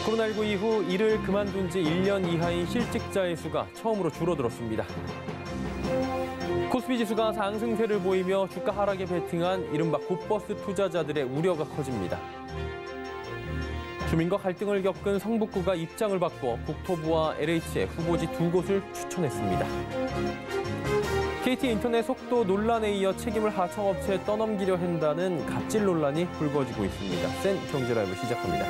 코로나19 이후 일을 그만둔 지 1년 이하인 실직자의 수가 처음으로 줄어들었습니다. 코스피 지수가 상승세를 보이며 주가 하락에 베팅한 이른바 곧버스 투자자들의 우려가 커집니다. 주민과 갈등을 겪은 성북구가 입장을 바꿔 국토부와 LH에 후보지 2곳을 추천했습니다. KT 인터넷 속도 논란에 이어 책임을 하청업체에 떠넘기려 한다는 갑질 논란이 불거지고 있습니다. 센 경제라이브 시작합니다.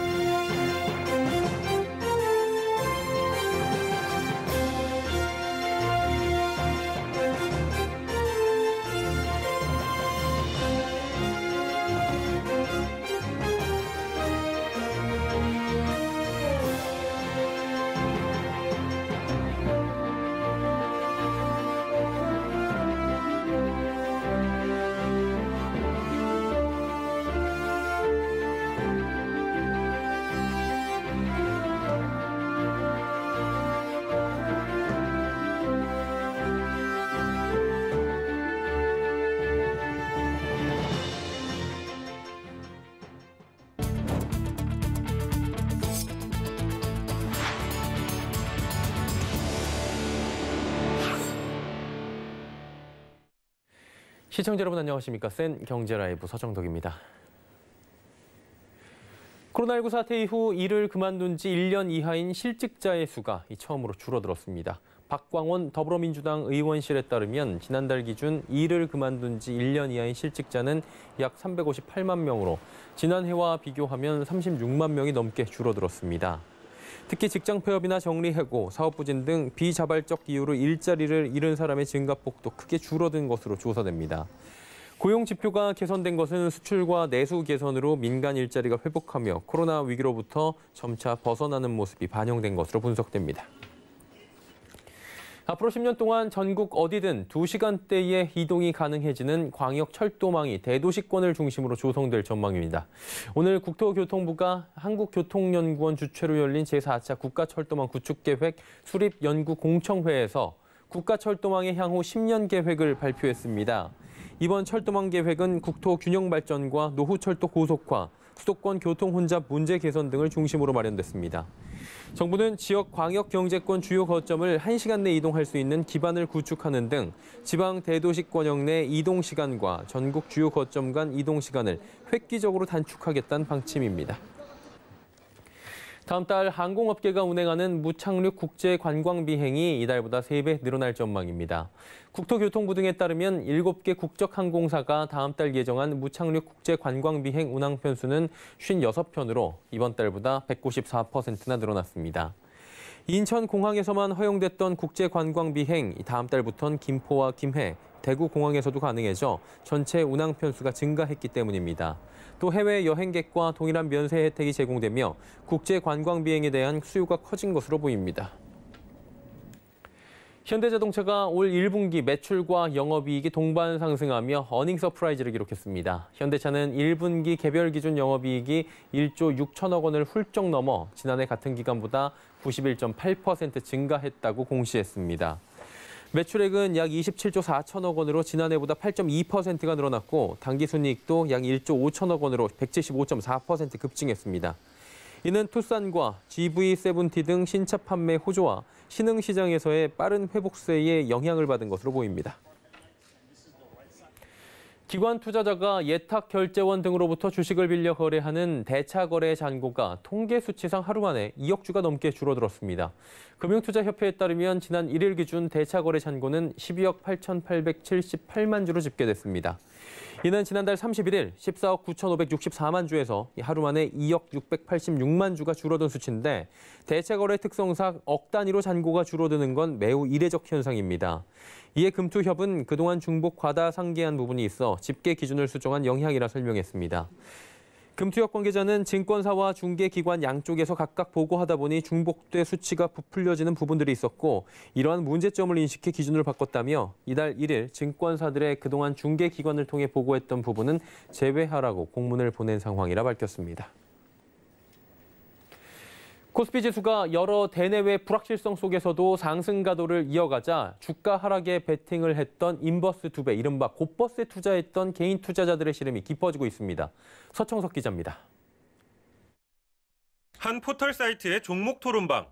시청자 여러분 안녕하십니까? 센 경제라이브 서정덕입니다. 코로나19 사태 이후 일을 그만둔 지 1년 이하인 실직자의 수가 처음으로 줄어들었습니다. 박광원 더불어민주당 의원실에 따르면 지난달 기준 일을 그만둔 지 1년 이하인 실직자는 약 358만 명으로 지난해와 비교하면 36만 명이 넘게 줄어들었습니다. 특히 직장 폐업이나 정리해고, 사업부진 등 비자발적 이유로 일자리를 잃은 사람의 증가폭도 크게 줄어든 것으로 조사됩니다. 고용 지표가 개선된 것은 수출과 내수 개선으로 민간 일자리가 회복하며 코로나 위기로부터 점차 벗어나는 모습이 반영된 것으로 분석됩니다. 앞으로 10년 동안 전국 어디든 2시간대에 이동이 가능해지는 광역철도망이 대도시권을 중심으로 조성될 전망입니다. 오늘 국토교통부가 한국교통연구원 주최로 열린 제4차 국가철도망 구축계획 수립연구공청회에서 국가철도망의 향후 10년 계획을 발표했습니다. 이번 철도망 계획은 국토 균형 발전과 노후철도 고속화, 수도권 교통 혼잡 문제 개선 등을 중심으로 마련됐습니다. 정부는 지역 광역 경제권 주요 거점을 1시간 내 이동할 수 있는 기반을 구축하는 등 지방 대도시권역 내 이동 시간과 전국 주요 거점 간 이동 시간을 획기적으로 단축하겠다는 방침입니다. 다음 달 항공업계가 운행하는 무착륙 국제관광 비행이 이달보다 3배 늘어날 전망입니다. 국토교통부 등에 따르면 7개 국적항공사가 다음 달 예정한 무착륙 국제관광 비행 운항 편수는 56편으로 이번 달보다 194%나 늘어났습니다. 인천공항에서만 허용됐던 국제관광 비행, 다음 달부터는 김포와 김해, 대구공항에서도 가능해져 전체 운항 편수가 증가했기 때문입니다. 또 해외 여행객과 동일한 면세 혜택이 제공되며 국제 관광 비행에 대한 수요가 커진 것으로 보입니다. 현대자동차가 올 1분기 매출과 영업이익이 동반 상승하며 어닝 서프라이즈를 기록했습니다. 현대차는 1분기 개별 기준 영업이익이 1조 6천억 원을 훌쩍 넘어 지난해 같은 기간보다 91.8% 증가했다고 공시했습니다. 매출액은 약 27조 4천억 원으로 지난해보다 8.2%가 늘어났고 당기순이익도 약 1조 5천억 원으로 175.4% 급증했습니다. 이는 투싼과 GV70 등 신차 판매 호조와 신흥시장에서의 빠른 회복세에 영향을 받은 것으로 보입니다. 기관 투자자가 예탁결제원 등으로부터 주식을 빌려 거래하는 대차거래 잔고가 통계 수치상 하루 만에 2억 주가 넘게 줄어들었습니다. 금융투자협회에 따르면 지난 1일 기준 대차거래 잔고는 12억 8,878만 주로 집계됐습니다. 이는 지난달 31일 14억 9,564만 주에서 하루 만에 2억 686만 주가 줄어든 수치인데 대차거래 특성상 억 단위로 잔고가 줄어드는 건 매우 이례적 현상입니다. 이에 금투협은 그동안 중복 과다 상계한 부분이 있어 집계 기준을 수정한 영향이라 설명했습니다. 금투협 관계자는 증권사와 중개기관 양쪽에서 각각 보고하다 보니 중복돼 수치가 부풀려지는 부분들이 있었고 이러한 문제점을 인식해 기준을 바꿨다며 이달 1일 증권사들의 그동안 중개기관을 통해 보고했던 부분은 제외하라고 공문을 보낸 상황이라 밝혔습니다. 코스피 지수가 여러 대내외 불확실성 속에서도 상승 가도를 이어가자 주가 하락에 베팅을 했던 인버스 2배, 이른바 곧버스에 투자했던 개인 투자자들의 시름이 깊어지고 있습니다. 서청석 기자입니다. 한 포털 사이트의 종목 토론방.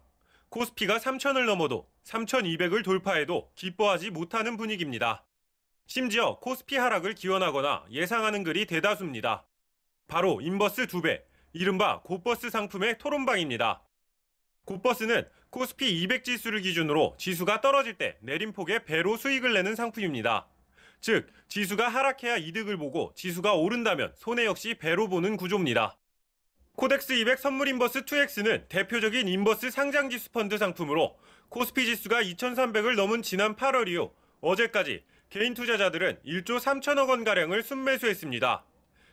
코스피가 3,000을 넘어도 3,200을 돌파해도 기뻐하지 못하는 분위기입니다. 심지어 코스피 하락을 기원하거나 예상하는 글이 대다수입니다. 바로 인버스 2배, 이른바 곧버스 상품의 토론방입니다. 곧버스는 코스피 200 지수를 기준으로 지수가 떨어질 때 내림폭의 배로 수익을 내는 상품입니다. 즉, 지수가 하락해야 이득을 보고 지수가 오른다면 손해 역시 배로 보는 구조입니다. 코덱스 200 선물 인버스 2X는 대표적인 인버스 상장지수 펀드 상품으로 코스피 지수가 2,300을 넘은 지난 8월 이후 어제까지 개인 투자자들은 1조 3천억 원가량을 순매수했습니다.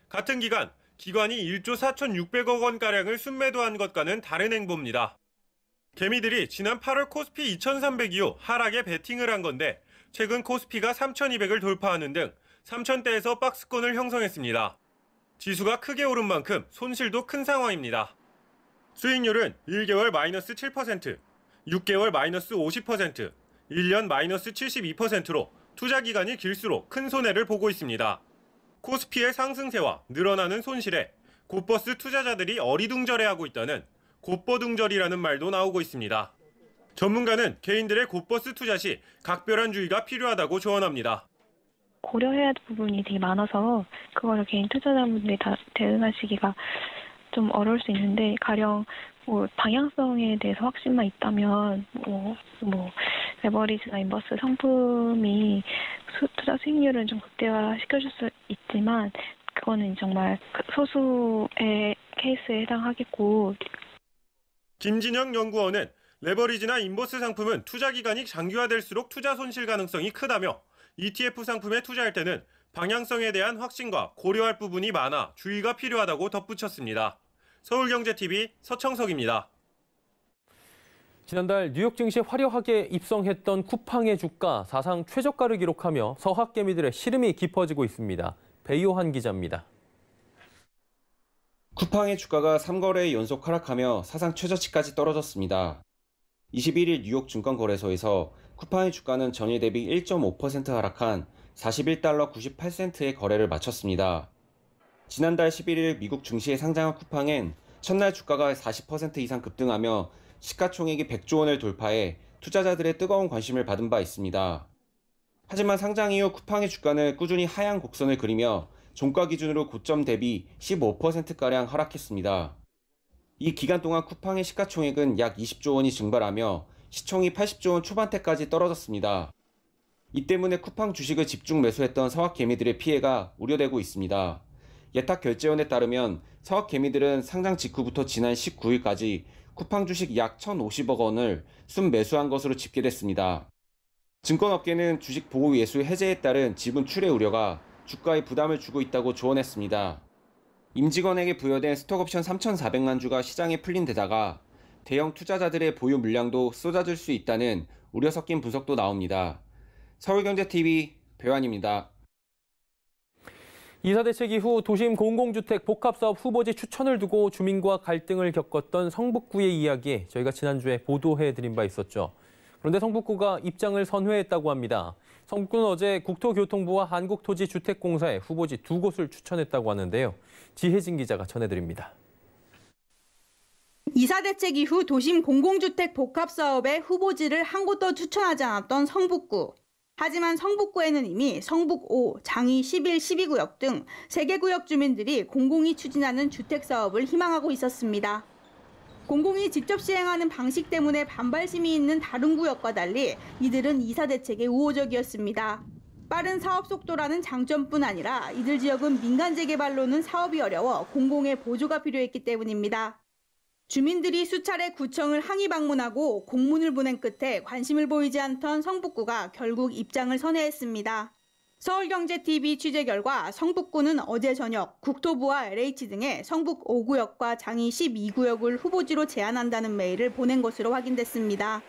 같은 기간 기관이 1조 4,600억 원가량을 순매도한 것과는 다른 행보입니다. 개미들이 지난 8월 코스피 2,300 이후 하락에 베팅을 한 건데 최근 코스피가 3,200을 돌파하는 등 3,000대에서 박스권을 형성했습니다. 지수가 크게 오른 만큼 손실도 큰 상황입니다. 수익률은 1개월 마이너스 7%, 6개월 마이너스 50%, 1년 마이너스 72%로 투자 기간이 길수록 큰 손해를 보고 있습니다. 코스피의 상승세와 늘어나는 손실에 곧버스 투자자들이 어리둥절해하고 있다는 곧버둥절이라는 말도 나오고 있습니다. 전문가는 개인들의 곧버스 투자 시 각별한 주의가 필요하다고 조언합니다. 고려해야 할 부분이 되게 많아서 그거를 개인 투자자분들이 다 대응하시기가 좀 어려울 수 있는데, 가령 방향성에 대해서 확신만 있다면 레버리지나 인버스 상품이 투자 수익률을 좀 극대화시켜줄 수 있지만 그거는 정말 소수의 케이스에 해당하겠고. 김진영 연구원은 레버리지나 인버스 상품은 투자 기간이 장기화될수록 투자 손실 가능성이 크다며 ETF 상품에 투자할 때는 방향성에 대한 확신과 고려할 부분이 많아 주의가 필요하다고 덧붙였습니다. 서울경제TV 서청석입니다. 지난달 뉴욕 증시에 화려하게 입성했던 쿠팡의 주가 사상 최저가를 기록하며 서학개미들의 시름이 깊어지고 있습니다. 배요한 기자입니다. 쿠팡의 주가가 3거래일 연속 하락하며 사상 최저치까지 떨어졌습니다. 21일 뉴욕 증권거래소에서 쿠팡의 주가는 전일 대비 1.5% 하락한 41달러 98센트의 거래를 마쳤습니다. 지난달 11일 미국 증시에 상장한 쿠팡은 첫날 주가가 40% 이상 급등하며 시가총액이 100조 원을 돌파해 투자자들의 뜨거운 관심을 받은 바 있습니다. 하지만 상장 이후 쿠팡의 주가는 꾸준히 하향 곡선을 그리며 종가 기준으로 고점 대비 15%가량 하락했습니다. 이 기간 동안 쿠팡의 시가총액은 약 20조 원이 증발하며 시총이 80조 원 초반대까지 떨어졌습니다. 이 때문에 쿠팡 주식을 집중 매수했던 서학개미들의 피해가 우려되고 있습니다. 예탁결제원에 따르면 서학개미들은 상장 직후부터 지난 19일까지 쿠팡 주식 약 1,050억 원을 순매수한 것으로 집계됐습니다. 증권업계는 주식 보호 예수 해제에 따른 지분 출회 우려가 주가에 부담을 주고 있다고 조언했습니다. 임직원에게 부여된 스톡옵션 3,400만 주가 시장에 풀린 데다가 대형 투자자들의 보유 물량도 쏟아질 수 있다는 우려 섞인 분석도 나옵니다. 서울경제TV 배환입니다. 이사 대책 이후 도심 공공주택 복합사업 후보지 추천을 두고 주민과 갈등을 겪었던 성북구의 이야기 저희가 지난주에 보도해드린 바 있었죠. 그런데 성북구가 입장을 선회했다고 합니다. 성북구는 어제 국토교통부와 한국토지주택공사에 후보지 2곳을 추천했다고 하는데요. 지혜진 기자가 전해드립니다. 이사 대책 이후 도심 공공주택 복합사업에 후보지를 한 곳도 추천하지 않았던 성북구. 하지만 성북구에는 이미 성북 5, 장위 11, 12구역 등 3개 구역 주민들이 공공이 추진하는 주택사업을 희망하고 있었습니다. 공공이 직접 시행하는 방식 때문에 반발심이 있는 다른 구역과 달리 이들은 이사 대책에 우호적이었습니다. 빠른 사업 속도라는 장점뿐 아니라 이들 지역은 민간 재개발로는 사업이 어려워 공공의 보조가 필요했기 때문입니다. 주민들이 수차례 구청을 항의 방문하고 공문을 보낸 끝에 관심을 보이지 않던 성북구가 결국 입장을 선회했습니다. 서울경제TV 취재 결과 성북구는 어제 저녁 국토부와 LH 등에 성북 5구역과 장위 12구역을 후보지로 제안한다는 메일을 보낸 것으로 확인됐습니다.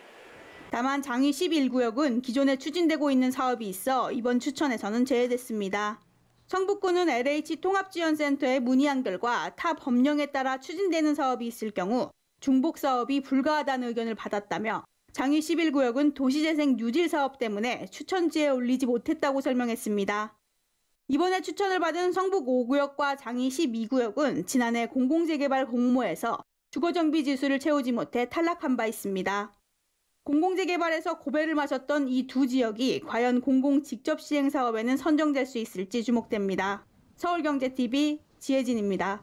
다만 장위 11구역은 기존에 추진되고 있는 사업이 있어 이번 추천에서는 제외됐습니다. 성북구는 LH 통합지원센터에 문의한 결과 타 법령에 따라 추진되는 사업이 있을 경우 중복 사업이 불가하다는 의견을 받았다며 장위 11구역은 도시재생 뉴딜 사업 때문에 추천지에 올리지 못했다고 설명했습니다. 이번에 추천을 받은 성북 5구역과 장위 12구역은 지난해 공공재개발 공모에서 주거정비 지수를 채우지 못해 탈락한 바 있습니다. 공공재개발에서 고배를 마셨던 이 두 지역이 과연 공공 직접 시행 사업에는 선정될 수 있을지 주목됩니다. 서울경제TV 지혜진입니다.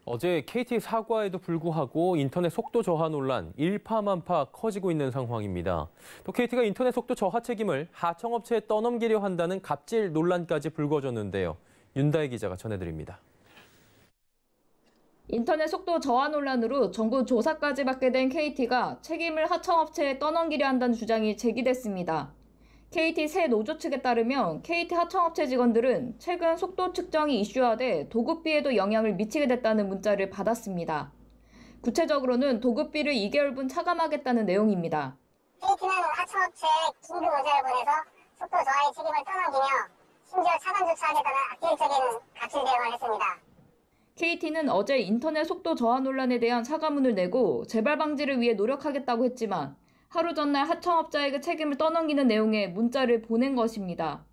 어제 KT 사과에도 불구하고 인터넷 속도 저하 논란 일파만파 커지고 있는 상황입니다. 또 KT가 인터넷 속도 저하 책임을 하청업체에 떠넘기려 한다는 갑질 논란까지 불거졌는데요. 윤다혜 기자가 전해드립니다. 인터넷 속도 저하 논란으로 정부 조사까지 받게 된 KT가 책임을 하청업체에 떠넘기려 한다는 주장이 제기됐습니다. KT 새 노조 측에 따르면 KT 하청업체 직원들은 최근 속도 측정이 이슈화돼 도급비에도 영향을 미치게 됐다는 문자를 받았습니다. 구체적으로는 도급비를 2개월분 차감하겠다는 내용입니다. KT는 하청업체에 긴급 문자를 보내서 속도 저하의 책임을 떠넘기며 심지어 차단조차 하겠다는 악질적인 갑질 대응을 했습니다. KT는 어제 인터넷 속도 저하 논란에 대한 사과문을 내고 재발 방지를 위해 노력하겠다고 했지만 하루 전날 하청업자에게 책임을 떠넘기는 내용의 문자를 보낸 것입니다.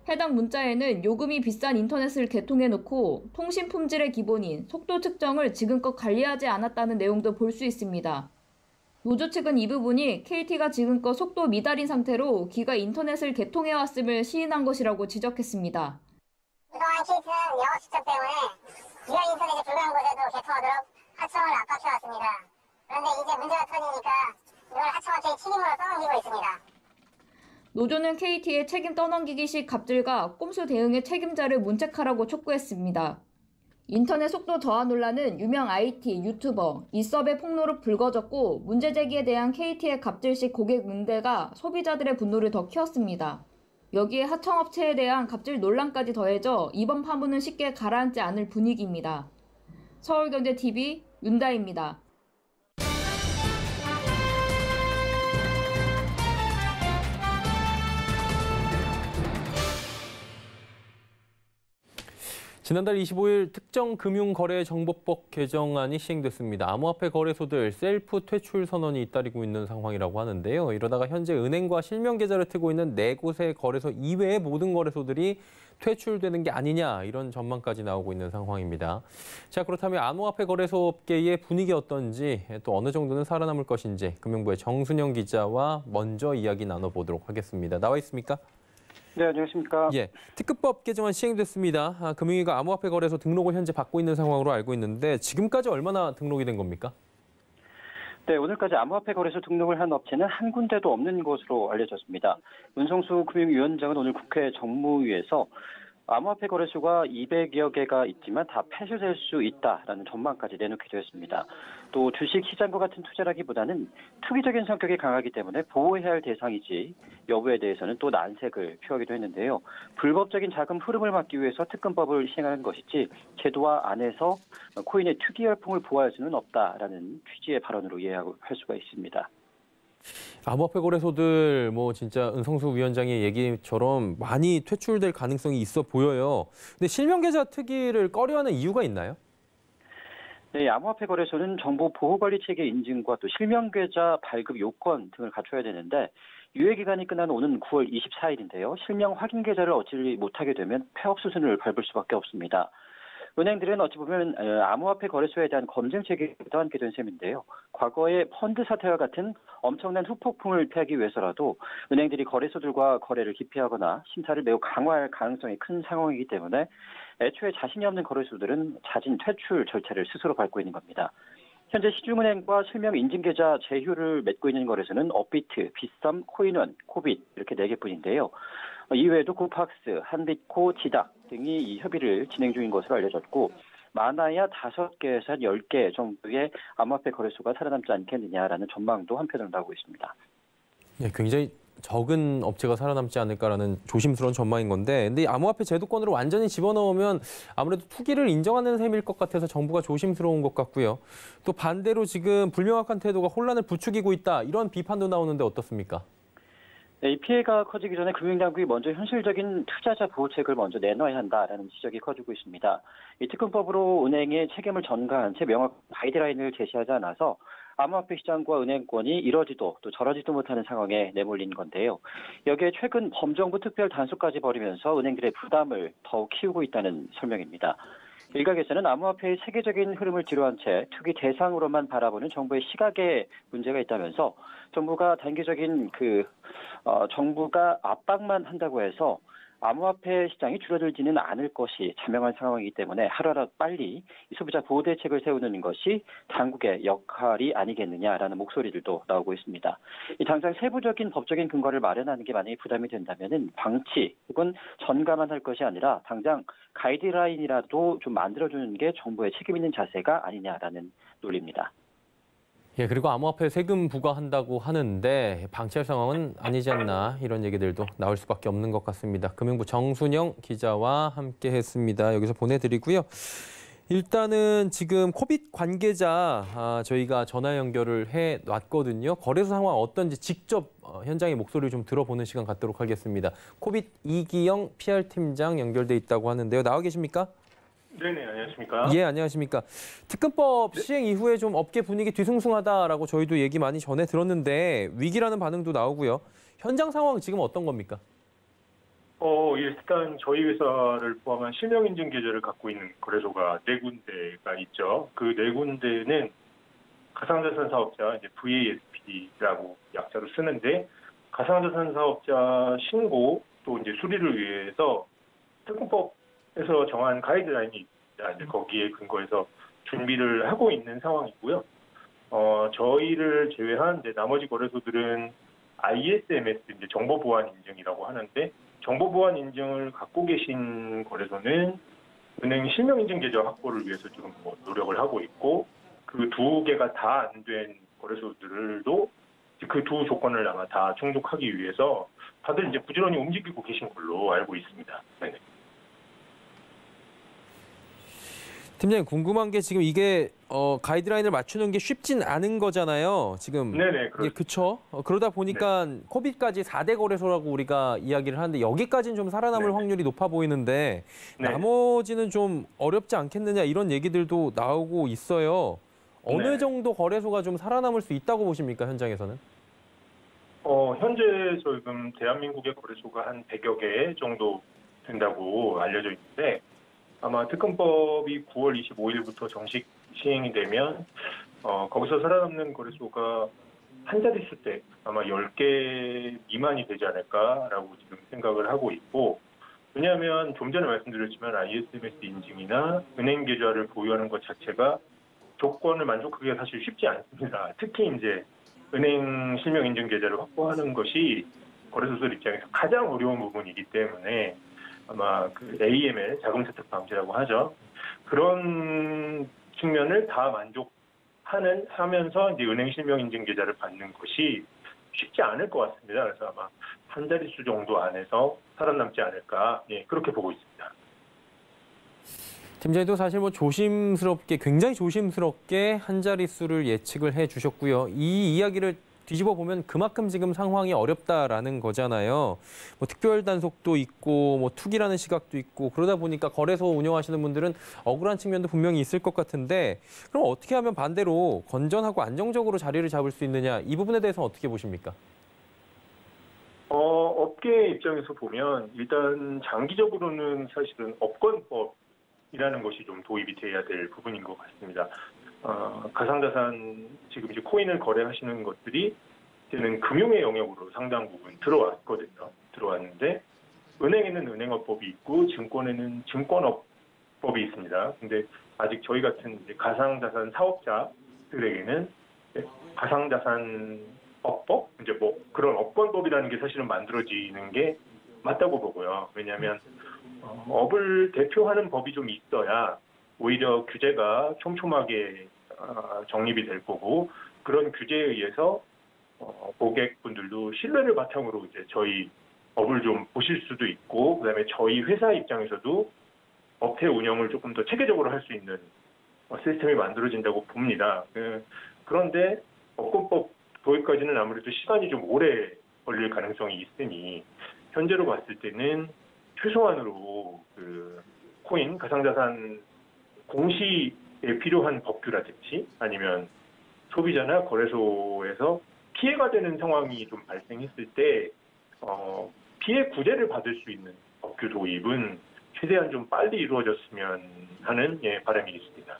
해당 문자에는 요금이 비싼 인터넷을 개통해놓고 통신 품질의 기본인 속도 측정을 지금껏 관리하지 않았다는 내용도 볼 수 있습니다. 노조 측은 이 부분이 KT가 지금껏 속도 미달인 상태로 기가 인터넷을 개통해왔음을 시인한 것이라고 지적했습니다. 그동안 KT는 영업 실적 때문에 기가 인터넷이 불가한 곳에도 개통하도록 하청을 압박해왔습니다. 그런데 이제 문제가 터지니까 이걸 하청업체의 책임으로 떠넘기고 있습니다. 노조는 KT의 책임 떠넘기기식 갑질과 꼼수 대응의 책임자를 문책하라고 촉구했습니다. 인터넷 속도 저하 논란은 유명 IT, 유튜버, 이섭의 폭로로 불거졌고 문제 제기에 대한 KT의 갑질식 고객 응대가 소비자들의 분노를 더 키웠습니다. 여기에 하청업체에 대한 갑질 논란까지 더해져 이번 파문은 쉽게 가라앉지 않을 분위기입니다. 서울경제TV 윤다혜입니다. 지난달 25일 특정금융거래정보법 개정안이 시행됐습니다. 암호화폐 거래소들 셀프 퇴출 선언이 잇따르고 있는 상황이라고 하는데요. 이러다가 현재 은행과 실명 계좌를 트고 있는 4곳의 거래소 이외의 모든 거래소들이 퇴출되는 게 아니냐 이런 전망까지 나오고 있는 상황입니다. 자, 그렇다면 암호화폐 거래소 업계의 분위기 어떤지 또 어느 정도는 살아남을 것인지 금융부의 정순영 기자와 먼저 이야기 나눠보도록 하겠습니다. 나와 있습니까? 네, 안녕하십니까. 예, 특급법 개정안 시행됐습니다. 금융위가 암호화폐 거래소 등록을 현재 받고 있는 상황으로 알고 있는데 지금까지 얼마나 등록이 된 겁니까? 네, 오늘까지 암호화폐 거래소 등록을 한 업체는 한 군데도 없는 것으로 알려졌습니다. 문성수 금융위원장은 오늘 국회 정무위에서 암호화폐 거래소가 200여 개가 있지만 다 폐쇄될 수 있다라는 전망까지 내놓기도 했습니다. 또 주식 시장과 같은 투자라기보다는 투기적인 성격이 강하기 때문에 보호해야 할 대상이지 여부에 대해서는 또 난색을 표하기도 했는데요. 불법적인 자금 흐름을 막기 위해서 특검법을 시행하는 것이지 제도와 안에서 코인의 투기 열풍을 보호할 수는 없다라는 취지의 발언으로 이해할 수가 있습니다. 암호화폐 거래소들 진짜 은성수 위원장의 얘기처럼 많이 퇴출될 가능성이 있어 보여요. 근데 실명 계좌 특이를 꺼려하는 이유가 있나요? 네, 암호화폐 거래소는 정보 보호 관리 체계 인증과 또 실명 계좌 발급 요건 등을 갖춰야 되는데 유예 기간이 끝난 오는 9월 24일인데요. 실명 확인 계좌를 얻지 못하게 되면 폐업 수순을 밟을 수밖에 없습니다. 은행들은 어찌 보면 암호화폐 거래소에 대한 검증 체계를 떠안게 된 셈인데요. 과거의 펀드 사태와 같은 엄청난 후폭풍을 피하기 위해서라도 은행들이 거래소들과 거래를 기피하거나 심사를 매우 강화할 가능성이 큰 상황이기 때문에 애초에 자신이 없는 거래소들은 자진 퇴출 절차를 스스로 밟고 있는 겁니다. 현재 시중은행과 실명 인증계좌 제휴를 맺고 있는 거래소는 업비트, 빗썸, 코인원, 코빗 이렇게 4개뿐인데요. 이외에도 쿠팍스, 한빛코, 지닥 등이 이 협의를 진행 중인 것으로 알려졌고 많아야 5개에서 한 10개 정도의 암호화폐 거래소가 살아남지 않겠느냐라는 전망도 한편으로 나오고 있습니다. 네, 굉장히 적은 업체가 살아남지 않을까라는 조심스러운 전망인 건데 근데 이 암호화폐 제도권으로 완전히 집어넣으면 아무래도 투기를 인정하는 셈일 것 같아서 정부가 조심스러운 것 같고요. 또 반대로 지금 불명확한 태도가 혼란을 부추기고 있다 이런 비판도 나오는데 어떻습니까? 네, 이 피해가 커지기 전에 금융당국이 먼저 현실적인 투자자 보호책을 먼저 내놔야 한다라는 지적이 커지고 있습니다. 이 특검법으로 은행의 책임을 전가한 채 명확한 가이드라인을 제시하지 않아서 암호화폐 시장과 은행권이 이러지도 또 저러지도 못하는 상황에 내몰린 건데요. 여기에 최근 범정부 특별 단속까지 벌이면서 은행들의 부담을 더욱 키우고 있다는 설명입니다. 일각에서는 암호화폐의 세계적인 흐름을 뒤로한 채 투기 대상으로만 바라보는 정부의 시각에 문제가 있다면서 정부가 단기적인 정부가 압박만 한다고 해서 암호화폐 시장이 줄어들지는 않을 것이 자명한 상황이기 때문에 하루라도 빨리 소비자 보호 대책을 세우는 것이 당국의 역할이 아니겠느냐라는 목소리들도 나오고 있습니다. 당장 세부적인 법적인 근거를 마련하는 게 만약에 부담이 된다면은 방치 혹은 전가만 할 것이 아니라 당장 가이드라인이라도 좀 만들어주는 게 정부의 책임 있는 자세가 아니냐라는 논리입니다. 예, 그리고 암호화폐 세금 부과한다고 하는데 방치할 상황은 아니지 않나 이런 얘기들도 나올 수밖에 없는 것 같습니다. 금융부 정순영 기자와 함께했습니다. 여기서 보내드리고요. 일단은 지금 코빗 관계자 저희가 전화 연결을 해놨거든요. 거래소 상황 어떤지 직접 현장의 목소리를 좀 들어보는 시간 갖도록 하겠습니다. 코빗 이기영 PR팀장 연결돼 있다고 하는데요. 나와 계십니까? 네네, 안녕하십니까? 예, 안녕하십니까. 특근법 시행 이후에 좀 업계 분위기 뒤숭숭하다라고 저희도 얘기 많이 전해 들었는데 위기라는 반응도 나오고요. 현장 상황 지금 어떤 겁니까? 일단 저희 회사를 포함한 실명 인증 계좌를 갖고 있는 거래소가 4군데가 있죠. 그 4군데는 가상자산 사업자, 이제 VASP라고 약자로 쓰는데 가상자산 사업자 신고 또 이제 수리를 위해서 특근법에서 정한 가이드라인이 있습니다. 이제 거기에 근거해서 준비를 하고 있는 상황이고요. 저희를 제외한 이제 나머지 거래소들은 ISMS, 이제 정보보안 인증이라고 하는데 정보보안 인증을 갖고 계신 거래소는 은행 실명인증 계좌 확보를 위해서 지금 노력을 하고 있고 그 2개가 다 안 된 거래소들도 그 2 조건을 아마 다 충족하기 위해서 다들 이제 부지런히 움직이고 계신 걸로 알고 있습니다. 네네. 팀장님 궁금한 게 지금 이게 가이드라인을 맞추는 게 쉽진 않은 거잖아요. 지금 네네, 그렇습니다. 예, 그렇죠. 그러다 보니까 코빗까지 4대 거래소라고 우리가 이야기를 하는데 여기까지는 좀 살아남을 네네. 확률이 높아 보이는데 네. 나머지는 좀 어렵지 않겠느냐 이런 얘기들도 나오고 있어요. 어느 네. 정도 거래소가 좀 살아남을 수 있다고 보십니까, 현장에서는? 현재 지금 대한민국의 거래소가 한 100여 개 정도 된다고 알려져 있는데 아마 특검법이 9월 25일부터 정식 시행이 되면 거기서 살아남는 거래소가 한 자릿수 때 아마 10개 미만이 되지 않을까라고 지금 생각을 하고 있고 왜냐하면 좀 전에 말씀드렸지만 ISMS 인증이나 은행 계좌를 보유하는 것 자체가 조건을 만족하기가 사실 쉽지 않습니다. 특히 이제 은행 실명 인증 계좌를 확보하는 것이 거래소들 입장에서 가장 어려운 부분이기 때문에 아마 그 AML 자금 세탁 방지라고 하죠. 그런 측면을 다 만족하면서 이제 은행 실명 인증 계좌를 받는 것이 쉽지 않을 것 같습니다. 그래서 아마 한 자릿수 정도 안에서 살아남지 않을까 그렇게 보고 있습니다. 팀장님도 사실 굉장히 조심스럽게 한 자릿수를 예측을 해주셨고요. 이 이야기를 뒤집어 보면 그만큼 지금 상황이 어렵다라는 거잖아요. 특별 단속도 있고 투기라는 시각도 있고 그러다 보니까 거래소 운영하시는 분들은 억울한 측면도 분명히 있을 것 같은데 그럼 어떻게 하면 반대로 건전하고 안정적으로 자리를 잡을 수 있느냐 이 부분에 대해서 어떻게 보십니까? 업계 입장에서 보면 일단 장기적으로는 사실은 업권법이라는 것이 좀 도입이 돼야 될 부분인 것 같습니다. 가상자산 지금 이제 코인을 거래하시는 것들이 이제는 금융의 영역으로 상당 부분 들어왔는데 은행에는 은행업법이 있고 증권에는 증권업법이 있습니다. 근데 아직 저희 같은 이제 가상자산 사업자들에게는 가상자산 업법 이제 그런 업권법이라는 게 사실은 만들어지는 게 맞다고 보고요. 왜냐하면 업을 대표하는 법이 좀 있어야 오히려 규제가 촘촘하게 정립이 될 거고 그런 규제에 의해서 고객분들도 신뢰를 바탕으로 이제 저희 업을 좀 보실 수도 있고 그다음에 저희 회사 입장에서도 업체 운영을 조금 더 체계적으로 할 수 있는 시스템이 만들어진다고 봅니다. 그런데 업권법 도입까지는 아무래도 시간이 좀 오래 걸릴 가능성이 있으니 현재로 봤을 때는 최소한으로 그 코인 가상자산 공시에 필요한 법규라든지 아니면 소비자나 거래소에서 피해가 되는 상황이 좀 발생했을 때 피해 구제를 받을 수 있는 법규 도입은 최대한 좀 빨리 이루어졌으면 하는 바람이 있습니다.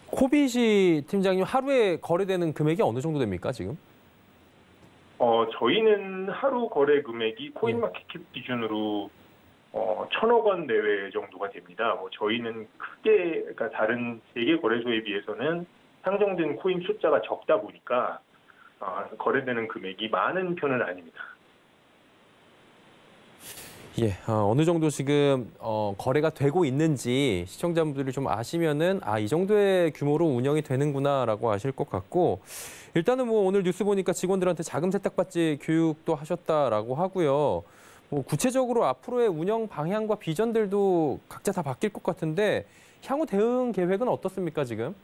코빗이 팀장님 하루에 거래되는 금액이 어느 정도 됩니까 지금? 저희는 하루 거래 금액이 코인마켓캡 기준으로 1,000억 원 내외 정도가 됩니다. 저희는 크게 그러니까 다른 세계 거래소에 비해서는 상장된 코인 숫자가 적다 보니까 거래되는 금액이 많은 편은 아닙니다. 예, 어느 정도 지금 거래가 되고 있는지 시청자분들이 좀 아시면은 이 정도의 규모로 운영이 되는구나라고 아실 것 같고, 일단은 뭐 오늘 뉴스 보니까 직원들한테 자금 세탁받지 교육도 하셨다라고 하고요. 뭐 구체적으로 앞으로의 운영 방향과 비전들도 각자 다 바뀔 것 같은데 향후 대응 계획은 어떻습니까 지금?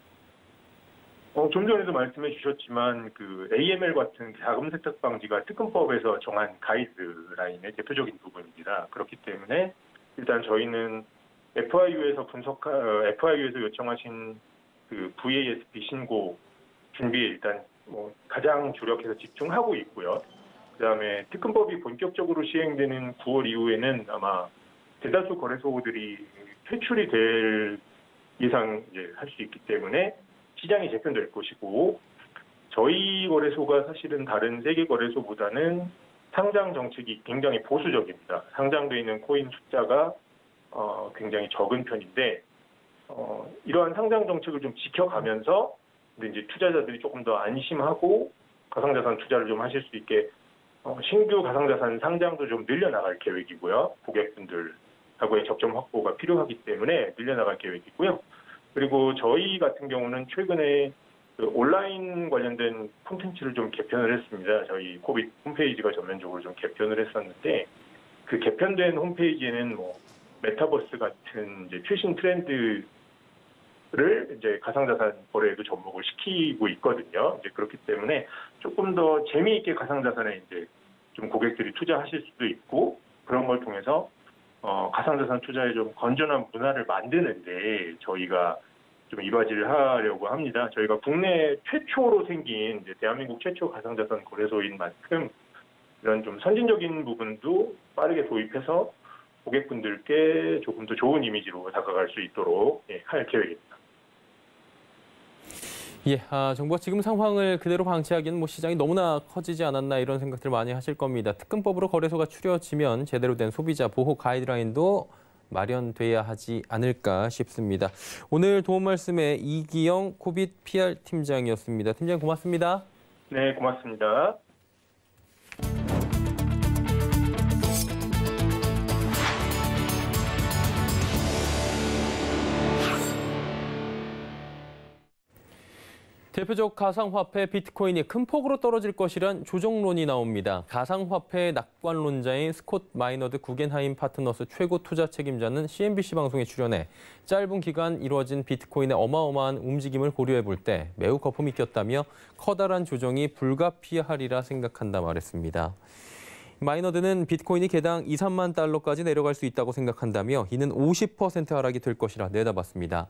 좀 전에도 말씀해 주셨지만 그 AML 같은 자금 세탁 방지가 특검법에서 정한 가이드라인의 대표적인 부분입니다. 그렇기 때문에 일단 저희는 FIU에서 FIU에서 요청하신 그 VASP 신고 준비에 일단 가장 주력해서 집중하고 있고요. 그다음에 특검법이 본격적으로 시행되는 9월 이후에는 아마 대다수 거래소들이 퇴출이 될 예상 할 수 있기 때문에 시장이 재편될 것이고, 저희 거래소가 사실은 다른 세계 거래소보다는 상장 정책이 굉장히 보수적입니다. 상장돼 있는 코인 숫자가 굉장히 적은 편인데 이러한 상장 정책을 좀 지켜가면서 근데 이제 투자자들이 조금 더 안심하고 가상자산 투자를 좀 하실 수 있게 신규 가상자산 상장도 좀 늘려나갈 계획이고요. 고객분들하고의 접점 확보가 필요하기 때문에 늘려나갈 계획이고요. 그리고 저희 같은 경우는 최근에 그 온라인 관련된 콘텐츠를 좀 개편을 했습니다. 저희 코빗 홈페이지가 전면적으로 좀 개편을 했었는데, 그 개편된 홈페이지에는 메타버스 같은 이제 최신 트렌드를 이제 가상자산 거래에도 접목을 시키고 있거든요. 이제 그렇기 때문에 조금 더 재미있게 가상자산에 이제 좀 고객들이 투자하실 수도 있고, 그런 걸 통해서 가상자산 투자에 좀 건전한 문화를 만드는데 저희가 좀 이바지를 하려고 합니다. 저희가 국내 최초로 생긴 이제 대한민국 최초 가상자산 거래소인 만큼 이런 좀 선진적인 부분도 빠르게 도입해서 고객분들께 조금 더 좋은 이미지로 다가갈 수 있도록 할 계획입니다. 예, 정부가 지금 상황을 그대로 방치하기는 시장이 너무나 커지지 않았나 이런 생각들 많이 하실 겁니다. 특검법으로 거래소가 추려지면 제대로 된 소비자 보호 가이드라인도 마련돼야 하지 않을까 싶습니다. 오늘 도움 말씀에 이기영 코빗 PR 팀장이었습니다. 팀장님 고맙습니다. 네, 고맙습니다. 대표적 가상화폐 비트코인이 큰 폭으로 떨어질 것이란 조정론이 나옵니다. 가상화폐 낙관론자인 스콧 마이너드 구겐하임 파트너스 최고 투자 책임자는 CNBC 방송에 출연해 짧은 기간 이루어진 비트코인의 어마어마한 움직임을 고려해 볼 때 매우 거품이 꼈다며 커다란 조정이 불가피하리라 생각한다 말했습니다. 마이너드는 비트코인이 개당 2, 3만 달러까지 내려갈 수 있다고 생각한다며 이는 50% 하락이 될 것이라 내다봤습니다.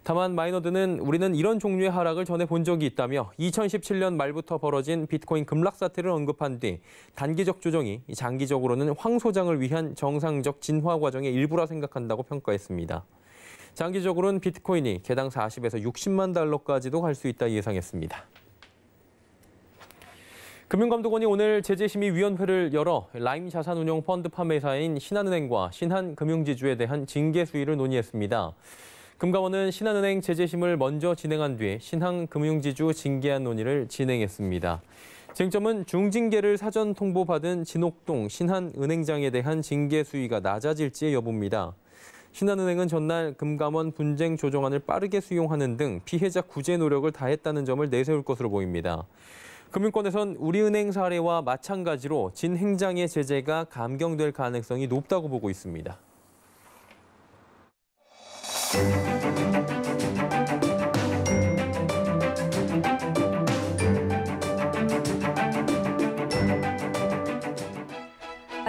다만 마이너드는 우리는 이런 종류의 하락을 전에 본 적이 있다며 2017년 말부터 벌어진 비트코인 급락 사태를 언급한 뒤 단기적 조정이 장기적으로는 황소장을 위한 정상적 진화 과정의 일부라 생각한다고 평가했습니다. 장기적으로는 비트코인이 개당 40에서 60만 달러까지도 갈 수 있다 예상했습니다. 금융감독원이 오늘 제재심의위원회를 열어 라임 자산운용 펀드 판매사인 신한은행과 신한금융지주에 대한 징계 수위를 논의했습니다. 금감원은 신한은행 제재심을 먼저 진행한 뒤 신한금융지주 징계안 논의를 진행했습니다. 쟁점은 중징계를 사전 통보받은 진옥동 신한은행장에 대한 징계 수위가 낮아질지의 여부입니다. 신한은행은 전날 금감원 분쟁 조정안을 빠르게 수용하는 등 피해자 구제 노력을 다했다는 점을 내세울 것으로 보입니다. 금융권에선 우리은행 사례와 마찬가지로 진 행장의 제재가 감경될 가능성이 높다고 보고 있습니다.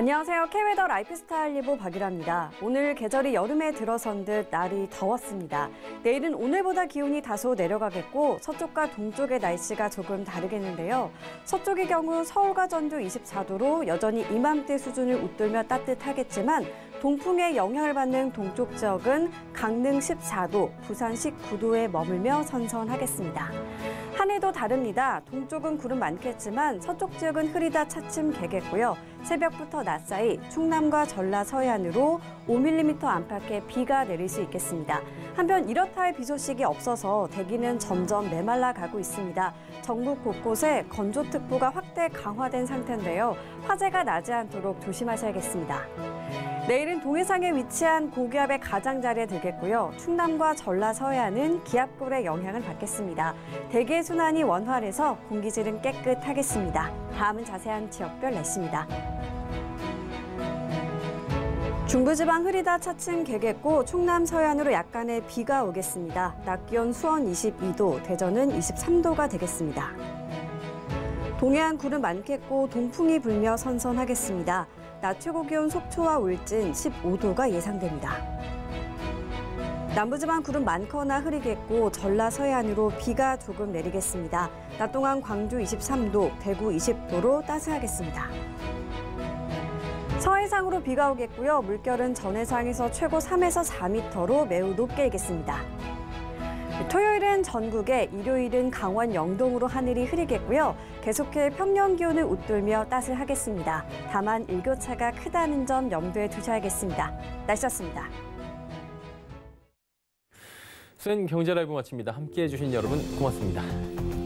안녕하세요. K웨더 라이프스타일 리보 박유라입니다. 오늘 계절이 여름에 들어선 듯 날이 더웠습니다. 내일은 오늘보다 기온이 다소 내려가겠고 서쪽과 동쪽의 날씨가 조금 다르겠는데요. 서쪽의 경우 서울과 전주 24도로 여전히 이맘때 수준을 웃돌며 따뜻하겠지만 동풍의 영향을 받는 동쪽 지역은 강릉 14도, 부산 19도에 머물며 선선하겠습니다. 하늘도 다릅니다. 동쪽은 구름 많겠지만 서쪽 지역은 흐리다 차츰 개겠고요. 새벽부터 낮 사이 충남과 전라 서해안으로 5mm 안팎의 비가 내릴 수 있겠습니다. 한편 이렇다 할 비 소식이 없어서 대기는 점점 메말라 가고 있습니다. 전국 곳곳에 건조특보가 확대 강화된 상태인데요. 화재가 나지 않도록 조심하셔야겠습니다. 내일은 동해상에 위치한 고기압의 가장자리에 들겠고요. 충남과 전라 서해안은 기압골의 영향을 받겠습니다. 대기의 순환이 원활해서 공기질은 깨끗하겠습니다. 다음은 자세한 지역별 날씨입니다. 중부지방 흐리다 차츰 개겠고 충남 서해안으로 약간의 비가 오겠습니다. 낮 기온 수원 22도, 대전은 23도가 되겠습니다. 동해안 구름 많겠고 동풍이 불며 선선하겠습니다. 낮 최고 기온 속초와 울진 15도가 예상됩니다. 남부지방 구름 많거나 흐리겠고 전라 서해안으로 비가 조금 내리겠습니다. 낮 동안 광주 23도, 대구 20도로 따스하겠습니다. 서해상으로 비가 오겠고요. 물결은 전해상에서 최고 3에서 4m로 매우 높게 일겠습니다. 토요일은 전국에, 일요일은 강원 영동으로 하늘이 흐리겠고요. 계속해 평년 기온을 웃돌며 따스하겠습니다. 다만 일교차가 크다는 점 염두에 두셔야겠습니다. 날씨였습니다. 수엔 경제 라이브 마칩니다. 함께해 주신 여러분 고맙습니다.